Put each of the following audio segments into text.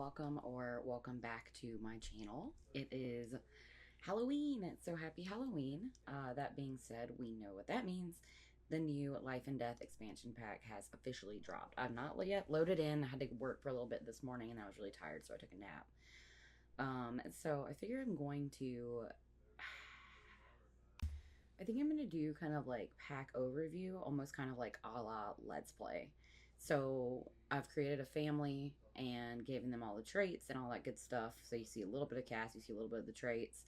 welcome or welcome back to my channel. It is Halloween, so happy Halloween. That being said, we know what that means. The new Life and Death expansion pack has officially dropped. I've not yet loaded in. I had to work for a little bit this morning and I was really tired, so I took a nap. So I figure I think I'm gonna do kind of like pack overview, almost kind of like a la Let's Play. So I've created a family and given them all the traits and all that good stuff. So you see a little bit of Cass, you see a little bit of the traits,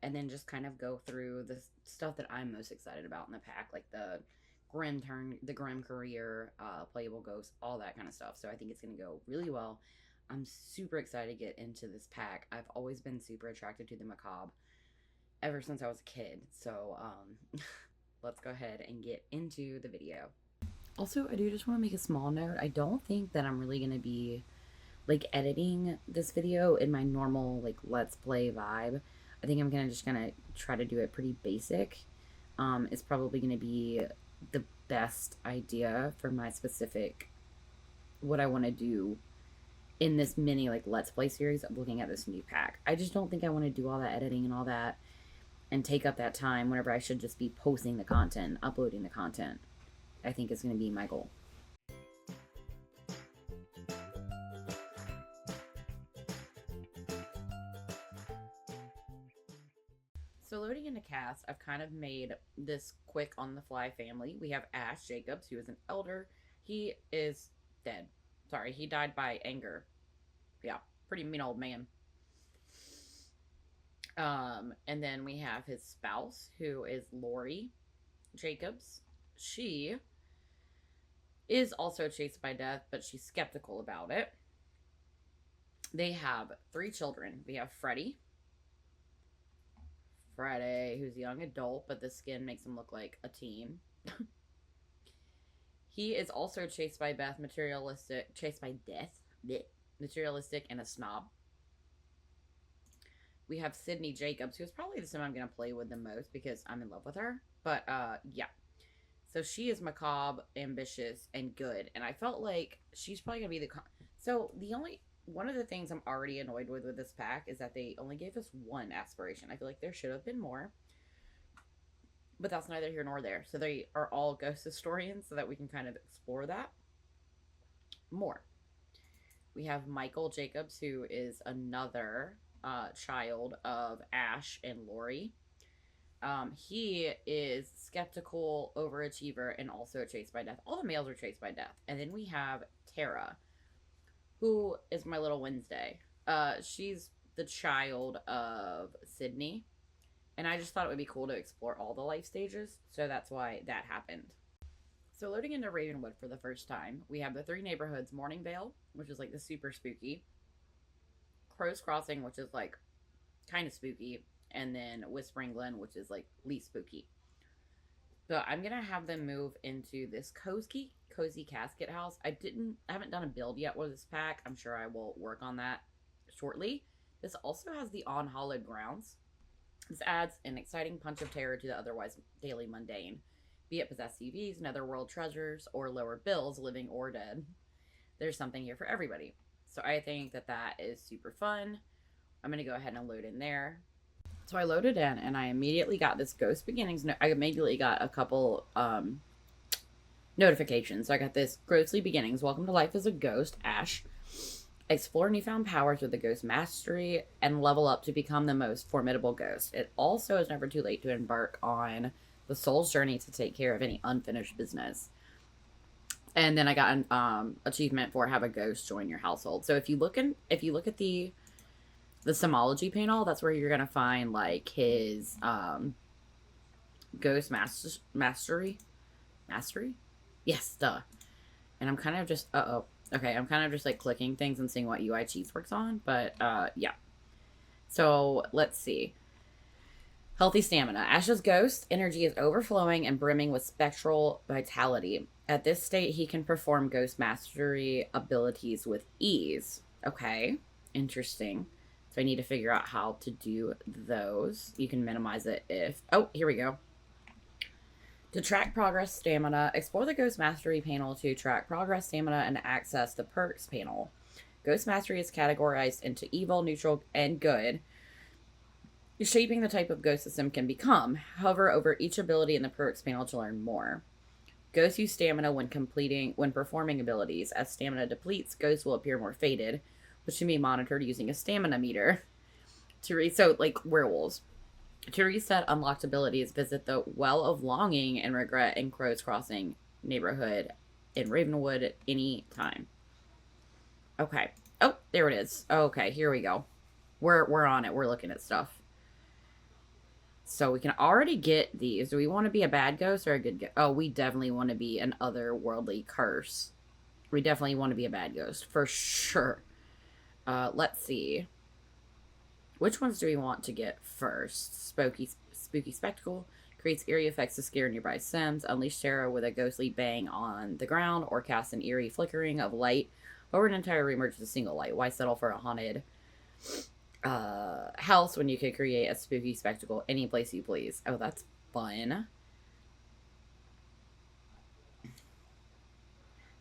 and then just kind of go through the stuff that I'm most excited about in the pack, like the Grim career, playable ghosts, all that kind of stuff. So I think it's gonna go really well. I'm super excited to get into this pack. I've always been super attracted to the macabre ever since I was a kid. So let's go ahead and get into the video. Also, I do just want to make a small note. I don't think that I'm really going to be like editing this video in my normal like Let's Play vibe. I think I'm just gonna try to do it pretty basic. It's probably going to be the best idea for my specific what I want to do in this mini like Let's Play series of looking at this new pack. I just don't think I want to do all that editing and all that and take up that time whenever I should just be posting the content, uploading the content. I think is going to be my goal. So loading into cast, I've kind of made this quick on the fly family. We have Ash Jacobs, who is an elder. He is dead. Sorry, he died by anger. Yeah, pretty mean old man. And then we have his spouse, who is Lori Jacobs. She is also chased by death, but she's skeptical about it. They have 3 children. We have Freddie, who's a young adult, but the skin makes him look like a teen. He is also chased by death, materialistic, and a snob. We have Sydney Jacobs, who's probably the sim I'm going to play with the most because I'm in love with her. But, yeah. So she is macabre, ambitious, and good. And I felt like she's probably going to be one of the things I'm already annoyed with this pack is that they only gave us 1 aspiration. I feel like there should have been more. But that's neither here nor there. So they are all ghost historians so that we can kind of explore that more. We have Michael Jacobs, who is another child of Ash and Lori. He is skeptical, overachiever, and also chased by death. All the males are chased by death. And then we have Tara, who is my little Wednesday. She's the child of Sydney. And I just thought it would be cool to explore all the life stages. So that's why that happened. So loading into Ravenwood for the first time, we have the 3 neighborhoods. Morningvale, which is like the super spooky. Crow's Crossing, which is like kind of spooky. And then Whispering Glen, which is like least spooky. So I'm going to have them move into this cozy casket house. I haven't done a build yet with this pack. I'm sure I will work on that shortly. This also has the on hallowed grounds. This adds an exciting punch of terror to the otherwise daily mundane. Be it possessed CVs, netherworld treasures, or lower bills, living or dead. There's something here for everybody. So I think that is super fun. I'm going to go ahead and load in there. So I loaded in and I immediately got this Ghost Beginnings. I immediately got a couple notifications. So I got this Ghostly Beginnings. Welcome to life as a ghost, Ash. Explore newfound powers with the Ghost Mastery and level up to become the most formidable ghost. It also is never too late to embark on the soul's journey to take care of any unfinished business. And then I got an achievement for have a ghost join your household. So if you look at the Thanatology panel, that's where you're gonna find like his Ghost Mastery. Yes, duh. And I'm kind of just I'm kind of just like clicking things and seeing what UI Cheats works on, but yeah. So let's see. Healthy stamina. Ash's ghost energy is overflowing and brimming with spectral vitality. At this state, he can perform ghost mastery abilities with ease. Okay, interesting. So I need to figure out how to do those. You can minimize it if... Oh, here we go. To track progress stamina, explore the Ghost Mastery panel to track progress stamina and access the perks panel. Ghost mastery is categorized into evil, neutral, and good, shaping the type of ghost system can become. Hover over each ability in the perks panel to learn more. Ghosts use stamina when performing abilities. As stamina depletes, ghosts will appear more faded, which can be monitored using a stamina meter. So like werewolves. To reset unlocked abilities, visit the Well of Longing and Regret in Crow's Crossing neighborhood in Ravenwood at any time. Okay. Oh, there it is. Okay, here we go. We're on it. We're looking at stuff. So we can already get these. Do we want to be a bad ghost or a good ghost? Oh, we definitely want to be an otherworldly curse. We definitely want to be a bad ghost, for sure. Let's see. Which ones do we want to get first? Spooky Spectacle. Creates eerie effects to scare nearby Sims. Unleash terror with a ghostly bang on the ground. Or cast an eerie flickering of light over an entire room or just a single light. Why settle for a haunted house when you could create a spooky spectacle any place you please? Oh, that's fun.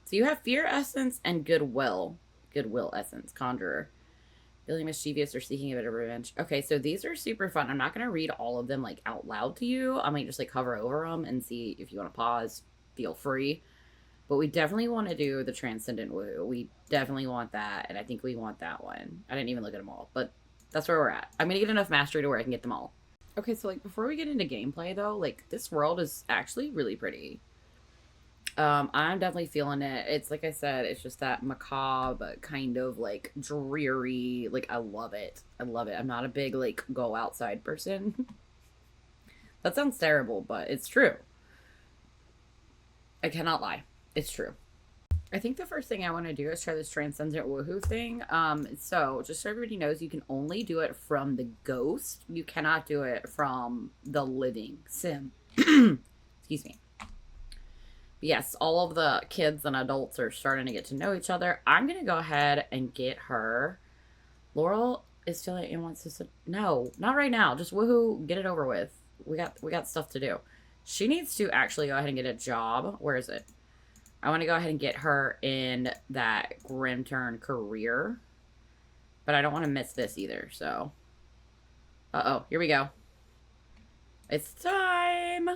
So you have Fear Essence and Goodwill. Goodwill Essence. Conjurer. Feeling mischievous or seeking a bit of revenge. Okay, so these are super fun. I'm not going to read all of them like out loud to you. I might just like hover over them and see if you want to pause. Feel free. But we definitely want to do the Transcendent Woo. We definitely want that. And I think we want that one. I didn't even look at them all. But that's where we're at. I'm going to get enough mastery to where I can get them all. Okay, so like before we get into gameplay though, like this world is actually really pretty. I'm definitely feeling it. It's like I said, it's just that macabre kind of like dreary. Like I love it. I love it. I'm not a big like go outside person. That sounds terrible, but it's true. I cannot lie. It's true. I think the first thing I want to do is try this Transcendent Woohoo thing. So just so everybody knows, you can only do it from the ghost. You cannot do it from the living sim. Excuse me. Yes, all of the kids and adults are starting to get to know each other. I'm going to go ahead and get her. Laurel is feeling and wants to... No, not right now. Just woohoo, get it over with. We got stuff to do. She needs to actually go ahead and get a job. Where is it? I want to go ahead and get her in that Grimterm career. But I don't want to miss this either, so... Uh-oh, here we go. It's time!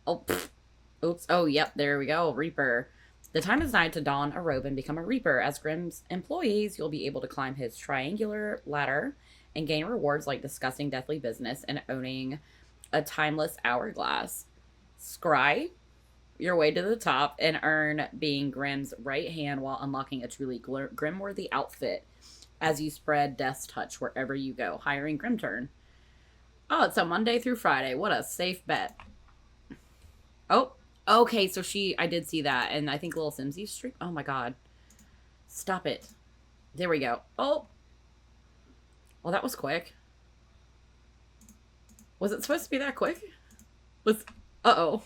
Oh, pfft. Oops. Oh, yep. There we go. Reaper. The time is nigh to don a robe and become a Reaper. As Grimm's employees, you'll be able to climb his triangular ladder and gain rewards like discussing deathly business and owning a timeless hourglass. Scry your way to the top and earn being Grimm's right hand while unlocking a truly Grim-worthy outfit as you spread Death's touch wherever you go. Hiring Grimterm. Oh, it's a Monday through Friday. What a safe bet. Oh. Okay, so I did see that, and I think Little Simsy stream. Oh my god. Stop it. There we go. Oh. Well, that was quick. Was it supposed to be that quick? Uh-oh.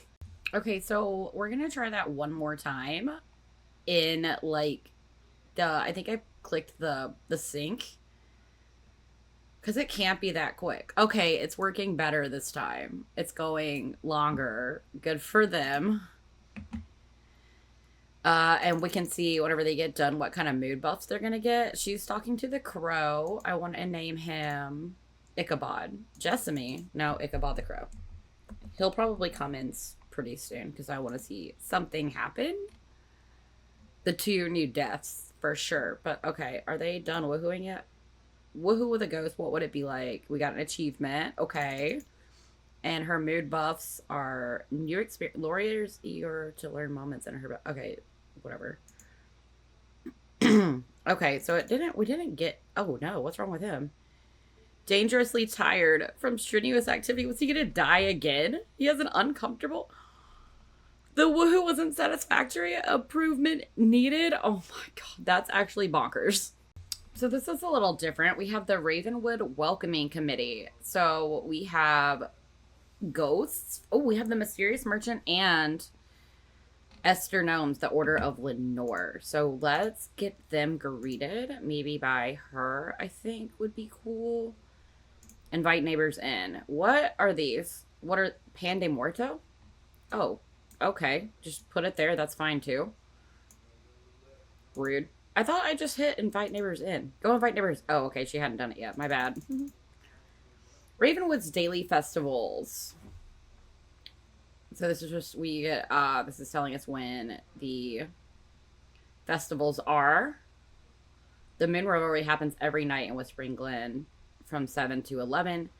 Okay, so we're gonna try that one more time in, like, I think I clicked the sync. Because it can't be that quick. Okay, it's working better this time. It's going longer. Good for them. And we can see whenever they get done what kind of mood buffs they're going to get. She's talking to the crow. I want to name him Ichabod. Jessamy. No, Ichabod the crow. He'll probably come in pretty soon because I want to see something happen. The 2 new deaths for sure. But okay, are they done woohooing yet? Woohoo with a ghost, what would it be like? We got an achievement. Okay. And her mood buffs are new experience. Laurier's eager to learn moments in her... Okay, whatever. Okay, so we didn't get... Oh, no, what's wrong with him? Dangerously tired from strenuous activity. Was he gonna die again? He has an uncomfortable... The woohoo wasn't satisfactory. Improvement needed. Oh my god, that's actually bonkers. So this is a little different. We have the Ravenwood Welcoming Committee. So we have ghosts. Oh, we have the Mysterious Merchant and Esther Gnomes, the Order of Lenore. So let's get them greeted. Maybe by her, I think, would be cool. Invite neighbors in. What are these? What are... Pan de Muerto? Oh, okay. Just put it there. That's fine, too. Rude. I thought I just hit invite neighbors in. Go invite neighbors. Oh, okay. She hadn't done it yet. My bad. Ravenwood's daily festivals. So this is just this is telling us when the festivals are. The moon revelry happens every night in Whispering Glen from 7 to 11.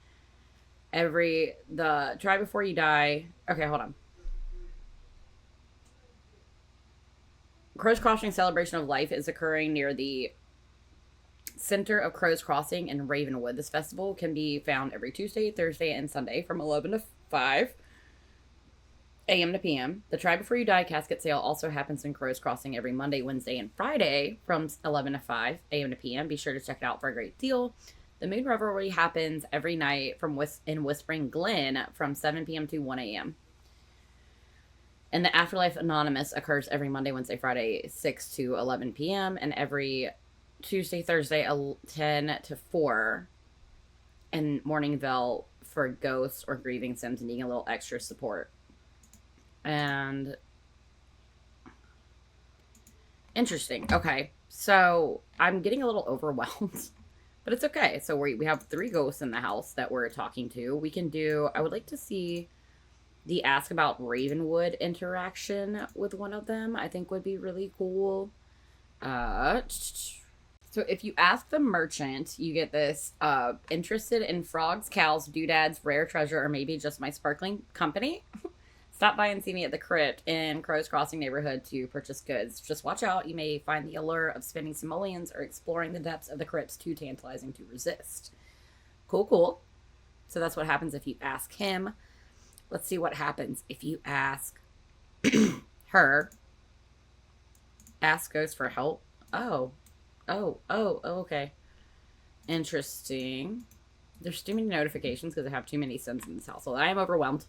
The try before you die. Okay, hold on. Crow's Crossing Celebration of Life is occurring near the center of Crow's Crossing in Ravenwood. This festival can be found every Tuesday, Thursday, and Sunday from 11 to 5 a.m. to p.m. The Try Before You Die casket sale also happens in Crow's Crossing every Monday, Wednesday, and Friday from 11 to 5 a.m. to p.m. Be sure to check it out for a great deal. The Moon Revelry happens every night in Whispering Glen from 7 p.m. to 1 a.m. And the Afterlife Anonymous occurs every Monday, Wednesday, Friday, 6 to 11 p.m. and every Tuesday, Thursday, 10 to 4. And Morning Bell for ghosts or grieving sims needing a little extra support. And interesting. Okay, so I'm getting a little overwhelmed, but it's okay. So we have 3 ghosts in the house that we're talking to. We can do. I would like to see the ask about Ravenwood interaction with one of them. I think would be really cool. So if you ask the merchant, you get this. Interested in frogs, cows, doodads, rare treasure, or maybe just my sparkling company? Stop by and see me at the crypt in Crow's Crossing neighborhood to purchase goods. Just watch out. You may find the allure of spending simoleons or exploring the depths of the crypts too tantalizing to resist. Cool, cool. So that's what happens if you ask him. Let's see what happens if you ask her. Ask ghost for help. Oh, okay. Interesting. There's too many notifications because I have too many sims in this household. I am overwhelmed.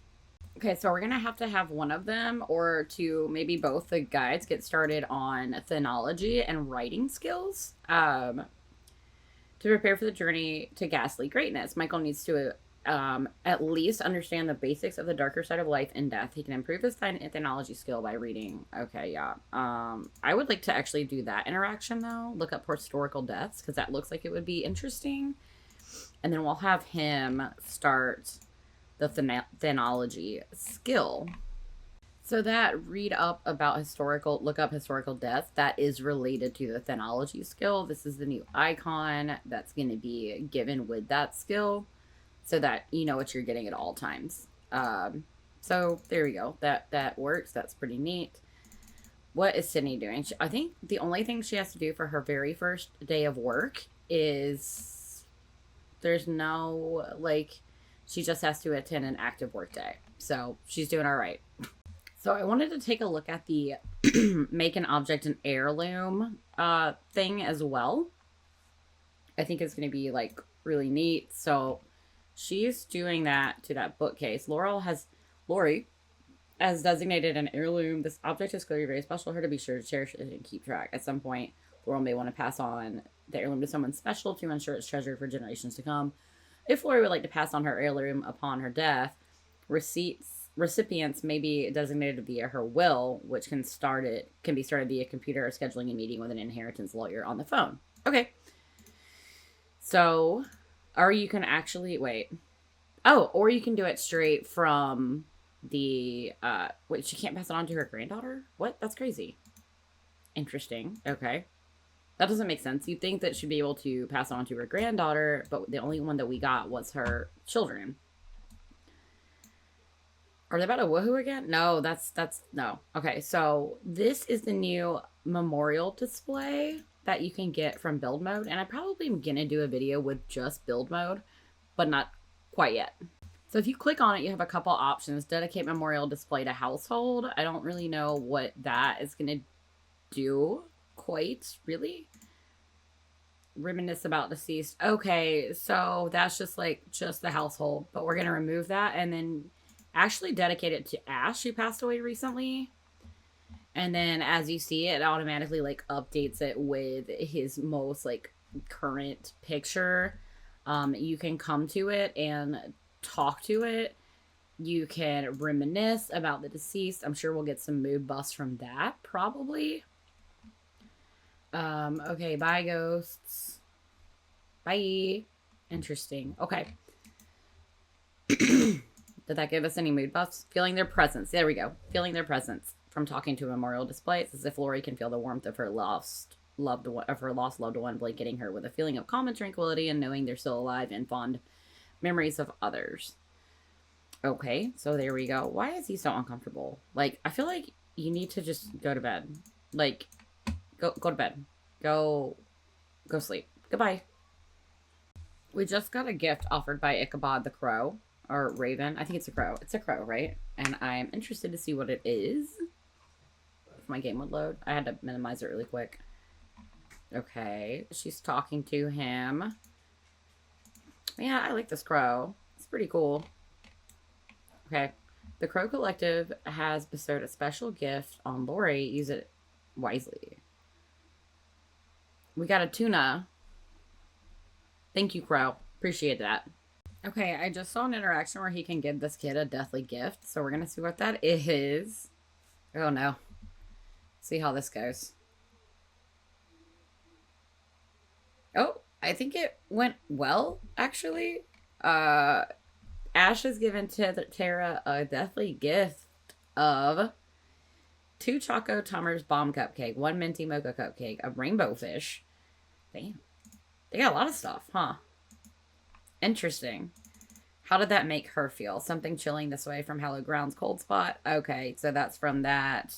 Okay, so we're going to have one of them or two, maybe both the guides get started on Thanatology and writing skills to prepare for the journey to ghastly greatness. Michael needs to at least understand the basics of the darker side of life and death. He can improve his Thanatology skill by reading. Okay, yeah. I would like to actually do that interaction, though. Look up historical deaths, because that looks like it would be interesting. And then we'll have him start the Thanatology skill. So that look up historical death, that is related to the Thanatology skill. This is the new icon that's going to be given with that skill so that you know what you're getting at all times. So there we go. That works. That's pretty neat. What is Sydney doing? I think the only thing she has to do for her very first day of work is there's no, she just has to attend an active work day. So she's doing all right. So I wanted to take a look at the make an object an heirloom thing as well. I think it's going to be really neat. So she's doing that to that bookcase. Lori has designated an heirloom. This object is clearly very special to her, to be sure to cherish it and keep track. At some point, Laurel may want to pass on the heirloom to someone special to ensure it's treasured for generations to come. If Lori would like to pass on her heirloom upon her death, recipients may be designated via her will, which can be started via computer or scheduling a meeting with an inheritance lawyer on the phone. Okay. So, or you can actually or you can do it straight from the she can't pass it on to her granddaughter? What? That's crazy. Interesting. Okay. That doesn't make sense. You'd think that she'd be able to pass it on to her granddaughter, but the only one that we got was her children. Are they about to woohoo again? No, that's no. Okay, so this is the new memorial display that you can get from build mode, and I probably am gonna do a video with just build mode, but not quite yet. So if you click on it, you have a couple options. Dedicate memorial display to household. I don't really know what that is gonna do quite, really. Reminisce about deceased. Okay, so that's just the household, but we're gonna remove that and then actually dedicate it to Ash, who passed away recently. And then as you see it automatically updates it with his most current picture. You can come to it and talk to it. You can reminisce about the deceased. I'm sure we'll get some mood buffs from that, probably. Okay, bye, ghosts. Bye. Interesting. Okay. Did that give us any mood buffs? Feeling their presence. There we go. Feeling their presence from talking to a memorial display. It's as if Lori can feel the warmth of her lost loved one blanketing her with a feeling of calm and tranquility and knowing they're still alive and fond memories of others. Okay, so there we go. Why is he so uncomfortable? Like, I feel like you need to just go to bed. Like, go to bed. Go sleep. Goodbye. We just got a gift offered by Ichabod the Crow. Or Raven. I think it's a crow. It's a crow, right? And I'm interested to see what it is. If my game would load. I had to minimize it really quick. Okay. She's talking to him. Yeah, I like this crow. It's pretty cool. Okay. The Crow Collective has bestowed a special gift on Lori. Use it wisely. We got a tuna. Thank you, Crow. Appreciate that. Okay, I just saw an interaction where he can give this kid a deathly gift. So we're going to see what that is. Oh, no. See how this goes. Oh, I think it went well, actually. Ash has given Tara a deathly gift of 2 Choco Tummers bomb cupcake, 1 minty mocha cupcake, a rainbow fish. Damn. They got a lot of stuff, huh? Interesting. How did that make her feel? Something chilling this way from Hallowed Ground's cold spot? Okay, so that's from that.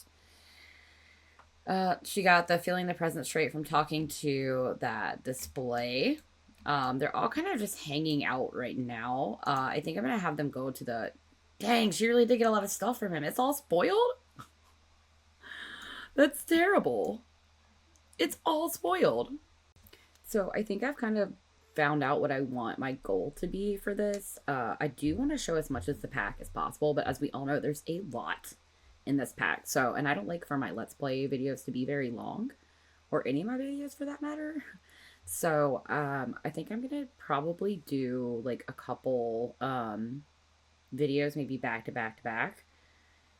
She got the feeling the presence straight from talking to that display. They're all kind of just hanging out right now. I think I'm going to have them go to the... Dang, she really did get a lot of stuff from him. It's all spoiled? That's terrible. It's all spoiled. So I think I've kind of found out what I want my goal to be for this. I do want to show as much as the pack as possible, but as we all know, there's a lot in this pack. So, and I don't like for my Let's Play videos to be very long, or any of my videos for that matter. So, I think I'm gonna probably do like a couple videos, maybe back to back to back,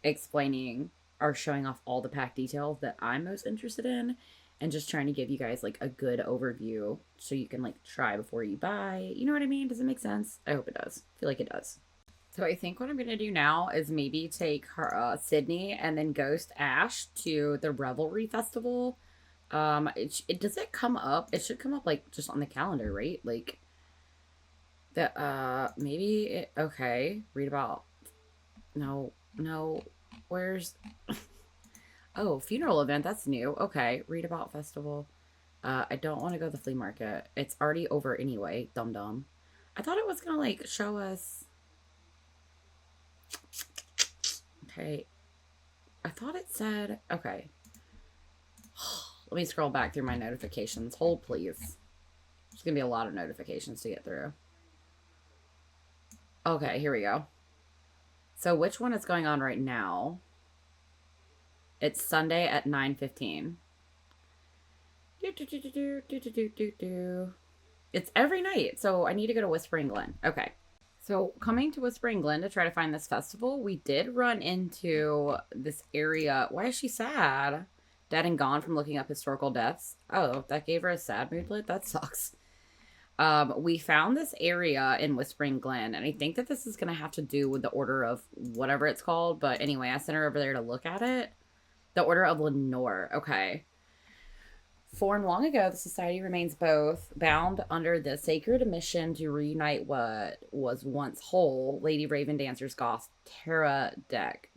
explaining or showing off all the pack details that I'm most interested in, and just trying to give you guys like a good overview so you can like try before you buy. You know what I mean? Does it make sense? I hope it does. I feel like it does. So I think what I'm going to do now is maybe take her, Sydney and then Ghost Ash to the Revelry Festival. Does it come up? It should come up like just on the calendar, right? Like the, maybe it, okay. Read about, no, where's, oh, funeral event. That's new. Okay. Read about festival. I don't want to go to the flea market. It's already over anyway. Dum-dum. I thought it was going to like show us. Okay. I thought it said, okay. Let me scroll back through my notifications. Hold, please. There's going to be a lot of notifications to get through. Okay, here we go. So which one is going on right now? It's Sunday at 9:15. It's every night, so I need to go to Whispering Glen. Okay. So coming to Whispering Glen to try to find this festival, we did run into this area. Why is she sad? Dead and gone from looking up historical deaths. Oh, that gave her a sad moodlet? That sucks. We found this area in Whispering Glen, and I think that this is going to have to do with the Order of whatever it's called. But anyway, I sent her over there to look at it. The Order of Lenore. Okay. Formed long ago, the society remains both bound under the sacred mission to reunite what was once whole Lady Raven Dancer's goth tarot deck.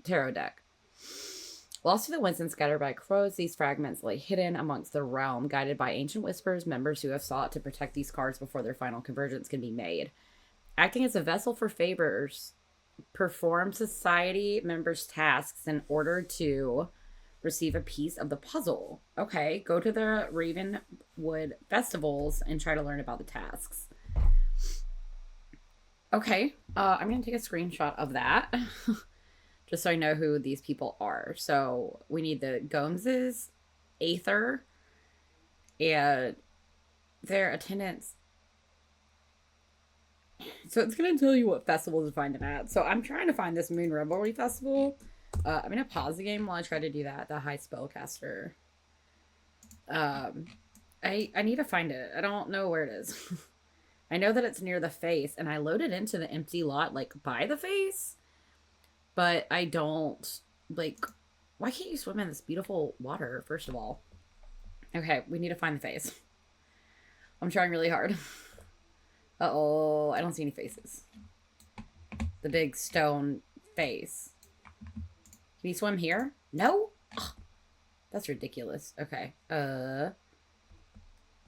Lost to the winds and scattered by crows, these fragments lay hidden amongst the realm, guided by ancient whispers, members who have sought to protect these cards before their final convergence can be made. Acting as a vessel for favors, perform society members' tasks in order to receive a piece of the puzzle. Okay, go to the Ravenwood festivals and try to learn about the tasks. Okay, I'm going to take a screenshot of that. Just so I know who these people are. So we need the Gomeses, Aether, and their attendance. So it's going to tell you what festival to find them at. So I'm trying to find this Moon Revelry Festival. I'm going to pause the game while I try to do that. The High Spellcaster. I need to find it. I don't know where it is. I know that it's near the face, and I loaded into the empty lot like by the face, but I don't like. Why can't you swim in this beautiful water? First of all, okay, we need to find the face. I'm trying really hard. Uh-oh, I don't see any faces. The big stone face. Can you swim here? No? Ugh, that's ridiculous. Okay.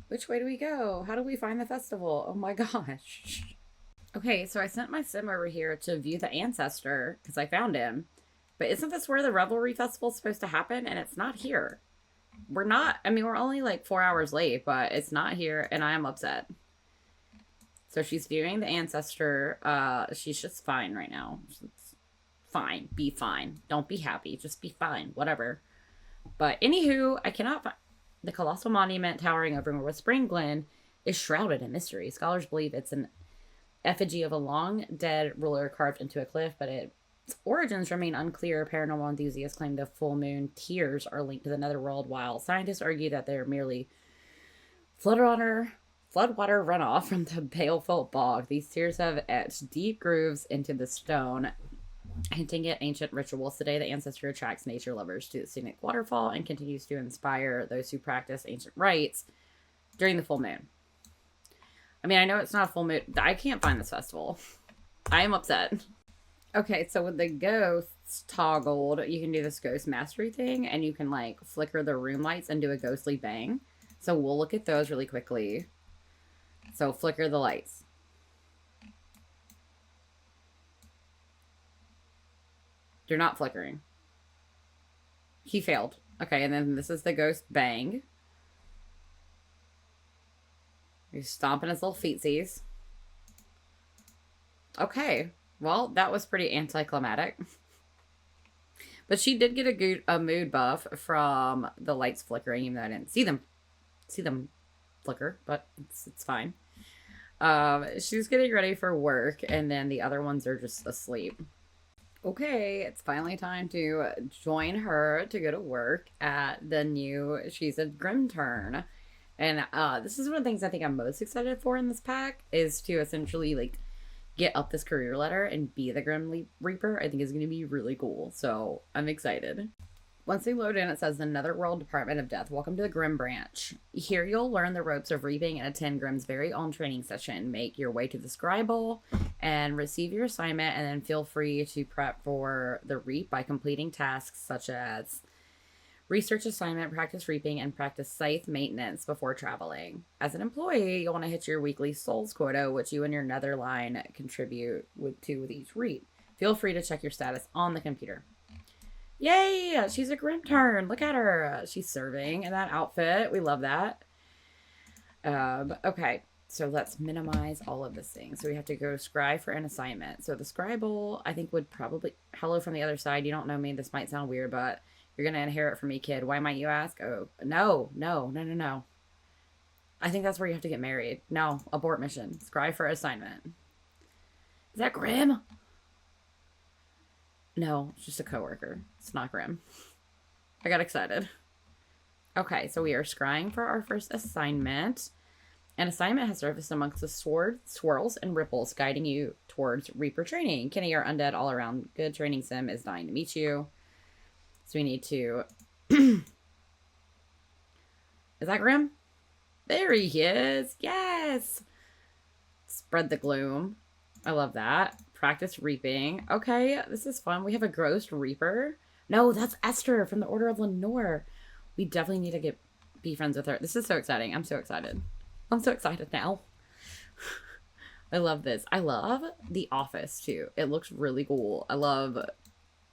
Which way do we go? How do we find the festival? Oh my gosh. Okay, so I sent my sim over here to view the ancestor because I found him. But isn't this where the Revelry Festival is supposed to happen? And it's not here. We're not, I mean, we're only like 4 hours late, but it's not here, and I am upset. So she's viewing the ancestor. She's just fine right now. It's fine. Be fine. Don't be happy. Just be fine. Whatever. But anywho, I cannot find the colossal monument towering over Whispering Glen is shrouded in mystery. Scholars believe it's an effigy of a long dead ruler carved into a cliff, but its origins remain unclear. Paranormal enthusiasts claim the full moon tears are linked to the netherworld, while scientists argue that they're merely floodwater runoff from the Baleful Bog. These tears have etched deep grooves into the stone, hinting at ancient rituals. Today, the ancestor attracts nature lovers to the scenic waterfall and continues to inspire those who practice ancient rites during the full moon. I mean, I know it's not a full moon. I can't find this festival. I am upset. Okay, so with the ghosts toggled, you can do this ghost mastery thing, and you can, like, flicker the room lights and do a ghostly bang. So we'll look at those really quickly. So flicker the lights. They're not flickering. He failed. Okay, and then this is the ghost bang. He's stomping his little feetsies. Okay, well, that was pretty anticlimactic. But she did get a mood buff from the lights flickering, even though I didn't see them flicker, but it's fine. She's getting ready for work, and then the other ones are just asleep. Okay, it's finally time to join her to go to work at the new She's a Grimturn. And this is one of the things I think I'm most excited for in this pack is to essentially like get up this career ladder and be the Grim Reaper. I think is going to be really cool. So I'm excited. Once they load in, it says the Netherworld Department of Death. Welcome to the Grim Branch. Here you'll learn the ropes of reaping and attend Grim's very own training session. Make your way to the Scry Bowl and receive your assignment, and then feel free to prep for the reap by completing tasks such as research assignment, practice reaping, and practice scythe maintenance before traveling. As an employee, you'll want to hit your weekly souls quota, which you and your nether line contribute to with each reap. Feel free to check your status on the computer. Yay! She's a Grimturn. Look at her. She's serving in that outfit. We love that. Okay, so let's minimize all of this thing. So we have to go scry for an assignment. So the Scry Bowl, I think, would probably... Hello from the other side. You don't know me. This might sound weird, but you're going to inherit from me, kid. Why might you ask? Oh, no. I think that's where you have to get married. No, abort mission. Scry for assignment. Is that Grim? No, it's just a coworker. It's not Grim. I got excited. Okay, so we are scrying for our first assignment. An assignment has surfaced amongst the swirls and ripples, guiding you towards Reaper training. Kenny, our undead all-around good training sim, is dying to meet you. So we need to... Is that Grim? There he is! Yes! Spread the gloom. I love that. Practice reaping. Okay, this is fun. We have a ghost reaper. No, that's Esther from the Order of Lenore. We definitely need to be friends with her. This is so exciting. I'm so excited. I'm so excited now. I love this. I love the office too. It looks really cool. I love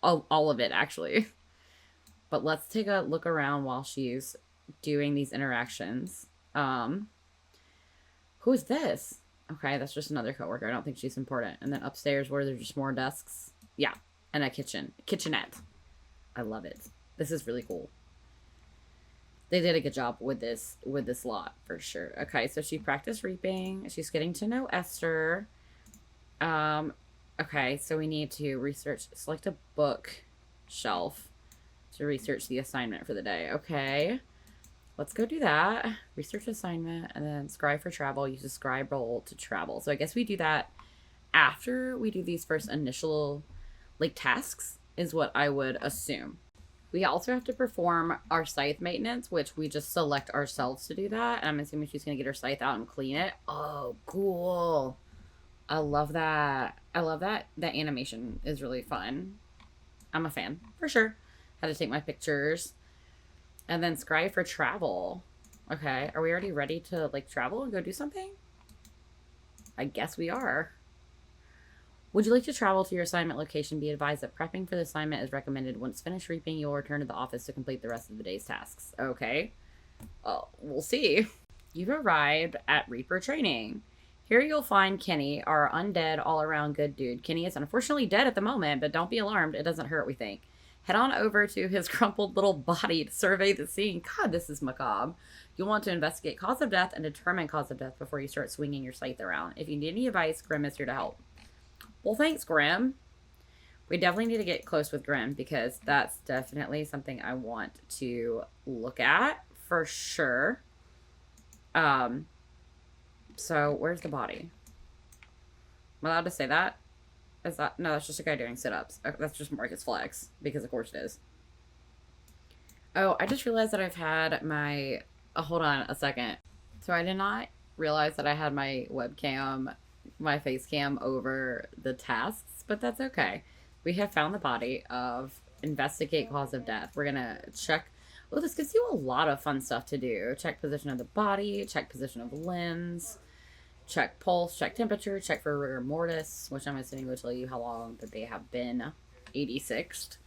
all of it actually. But let's take a look around while she's doing these interactions. Who's this? Okay, that's just another coworker. I don't think she's important. And then upstairs where there's just more desks. Yeah, and a kitchenette. I love it. This is really cool. They did a good job with this lot for sure. Okay, so she practiced reaping. She's getting to know Esther. Okay, so we need to select a book shelf to research the assignment for the day. Okay. let's go do that. Research assignment, and then scribe for travel. Use a scribe roll to travel. So I guess we do that after we do these first initial, like, tasks, is what I would assume. We also have to perform our scythe maintenance, which we just select ourselves to do that. And I'm assuming she's going to get her scythe out and clean it. Oh, cool. I love that. I love that. That animation is really fun. I'm a fan, for sure. Had to take my pictures. And then scribe for travel. Okay, are we already ready to, like, travel and go do something? I guess we are. Would you like to travel to your assignment location? Be advised that prepping for the assignment is recommended. Once finished reaping, you'll return to the office to complete the rest of the day's tasks. Okay. Well, we'll see. You've arrived at Reaper training. Here you'll find Kenny, our undead, all-around good dude. Kenny is unfortunately dead at the moment, but don't be alarmed. It doesn't hurt, we think. Head on over to his crumpled little body to survey the scene. God, this is macabre. You'll want to investigate cause of death and determine cause of death before you start swinging your scythe around. If you need any advice, Grim is here to help. Well, thanks, Grim. We definitely need to get close with Grim because that's definitely something I want to look at for sure. So where's the body? Am I allowed to say that? Is that no? That's just a guy doing sit-ups. That's just Marcus Flex because of course it is. Oh, I just realized that I've had my. Oh, hold on a second. So I did not realize that I had my webcam, my face cam over the tasks, but that's okay. We have found the body of investigate cause of death. We're gonna check. Oh, this gives you a lot of fun stuff to do. Check position of the body, check position of limbs, check pulse, check temperature, check for rigor mortis, which I'm assuming will tell you how long that they have been 86'd.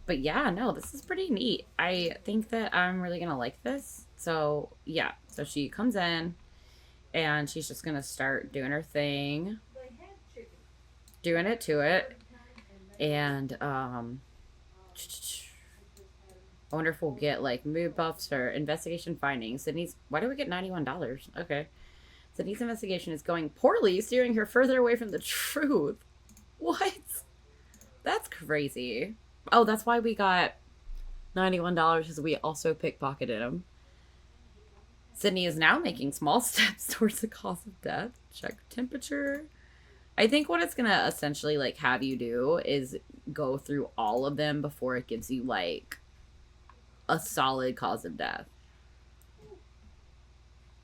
But yeah, no, this is pretty neat. I think that I'm really gonna like this. So yeah, so she comes in and she's just gonna start doing her thing, doing it to it, and I wonder if we'll get like mood buffs or investigation findings. Sydney's. Why do we get $91? Okay. Sydney's investigation is going poorly, steering her further away from the truth. What? That's crazy. Oh, that's why we got $91 because we also pickpocketed him. Sydney is now making small steps towards the cause of death. Check temperature. I think what it's going to essentially like have you do is go through all of them before it gives you like a solid cause of death.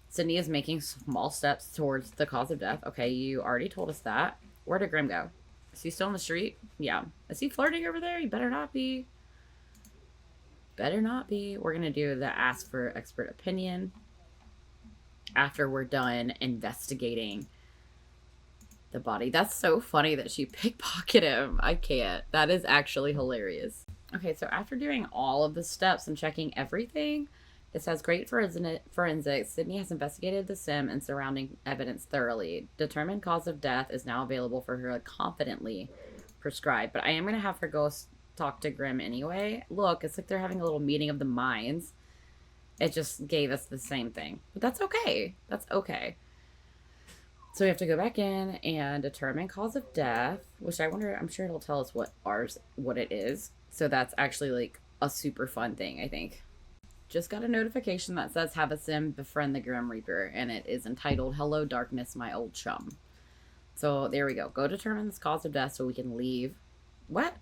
Sydney is making small steps towards the cause of death. Okay, you already told us that. Where did Grim go? Is he still in the street? Yeah. Is he flirting over there? He better not be. Better not be. We're going to do the ask for expert opinion after we're done investigating the body. That's so funny that she pickpocketed him. I can't. That is actually hilarious. Okay, so after doing all of the steps and checking everything, it says great forensics. Sydney has investigated the sim and surrounding evidence thoroughly. Determined cause of death is now available for her to confidently prescribe. But I am going to have her go talk to Grim anyway. Look, it's like they're having a little meeting of the minds. It just gave us the same thing. But that's okay. That's okay. So we have to go back in and determine cause of death, which I wonder, I'm sure it'll tell us what it is. So that's actually like a super fun thing, I think. Just got a notification that says have a sim befriend the Grim Reaper, and it is entitled Hello Darkness, My Old Chum. So there we go. Go determine this cause of death so we can leave. What?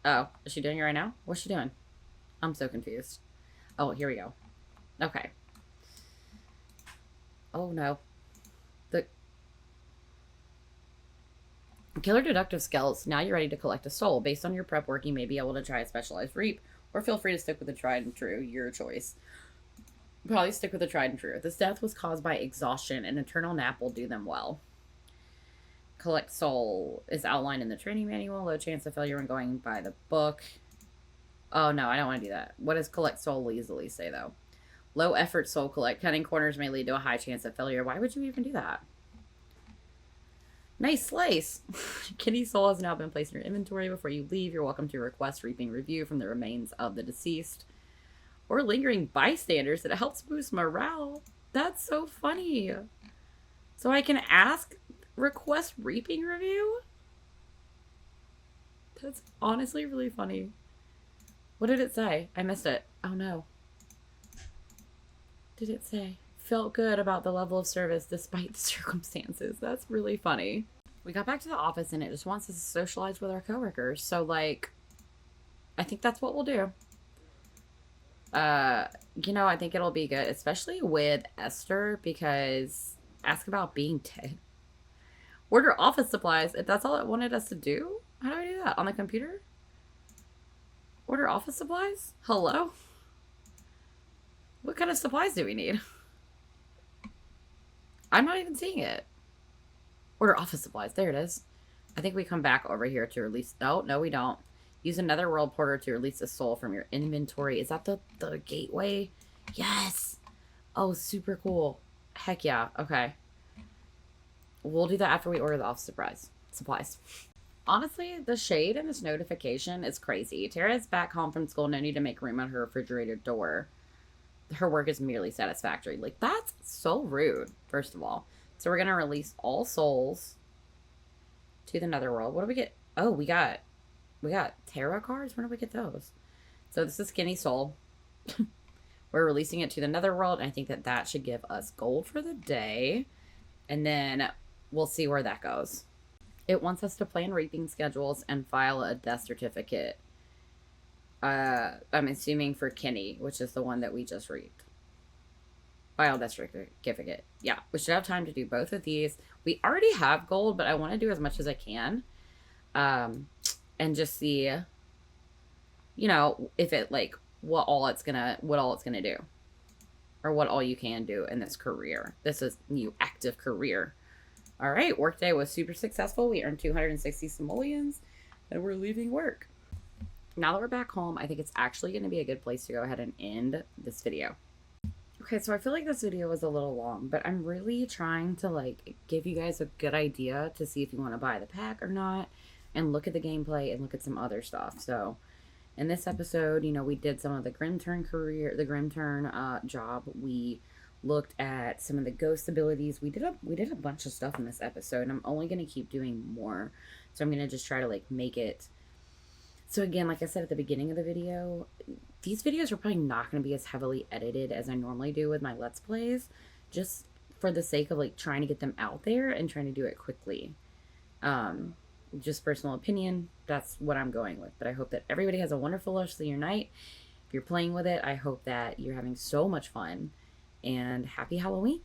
Oh, is she doing it right now? What's she doing? I'm so confused. Oh, here we go. Okay. Oh no. The killer deductive skills. Now you're ready to collect a soul. Based on your prep work, you may be able to try a specialized reap, or feel free to stick with the tried and true. Your choice. Probably stick with the tried and true. This death was caused by exhaustion. An eternal nap will do them well. Collect soul is outlined in the training manual. Low chance of failure when going by the book. Oh no, I don't want to do that. What does collect soul easily say though? Low effort soul collect. Cutting corners may lead to a high chance of failure. Why would you even do that? Nice slice. Kitty soul has now been placed in your inventory. Before you leave, you're welcome to request reaping review from the remains of the deceased or lingering bystanders. That helps boost morale. That's so funny. So I can request reaping review? That's honestly really funny. What did it say? I missed it. Oh no. did it say? Felt good about the level of service despite the circumstances. That's really funny. We got back to the office and it just wants us to socialize with our coworkers. So, like, I think that's what we'll do. I think it'll be good, especially with Esther, because ask about being dead. Order office supplies if that's all it wanted us to do. How do I do that? On the computer? Order office supplies? Hello? What kind of supplies do we need? I'm not even seeing it. Order office supplies. There it is. I think we come back over here to release... Oh, no, we don't. Use another world porter to release a soul from your inventory. Is that the gateway? Yes! Oh, super cool. Heck yeah. Okay. We'll do that after we order the office supplies. Honestly, the shade in this notification is crazy. Tara's back home from school. No need to make room on her refrigerator door. Her work is merely satisfactory. Like, that's so rude, first of all. So we're going to release all souls to the netherworld. What do we get? Oh, we got tarot cards? Where do we get those? So this is Skinny Soul. We're releasing it to the netherworld. And I think that should give us gold for the day. And then we'll see where that goes. It wants us to plan reaping schedules and file a death certificate. I'm assuming for Kenny, which is the one that we just reaped. File death certificate. Yeah, we should have time to do both of these. We already have gold, but I want to do as much as I can. And just see, if it, like, what all it's gonna do. Or what all you can do in this career. This is new active career. All right, workday was super successful. We earned 260 simoleons, and we're leaving work. Now that we're back home, I think it's actually going to be a good place to go ahead and end this video. Okay, so I feel like this video was a little long, but I'm really trying to, like, give you guys a good idea to see if you want to buy the pack or not, and look at the gameplay and look at some other stuff. So, in this episode, we did some of the Grimturn job. We looked at some of the ghost abilities. We did a bunch of stuff in this episode, and I'm only going to keep doing more. So I'm going to just try to, like, make it. So again, like I said at the beginning of the video, these videos are probably not going to be as heavily edited as I normally do with my Let's Plays, just for the sake of, like, trying to get them out there and trying to do it quickly. Just personal opinion, that's what I'm going with. But I hope that everybody has a wonderful rest of your night. If you're playing with it, I hope that you're having so much fun, and happy Halloween.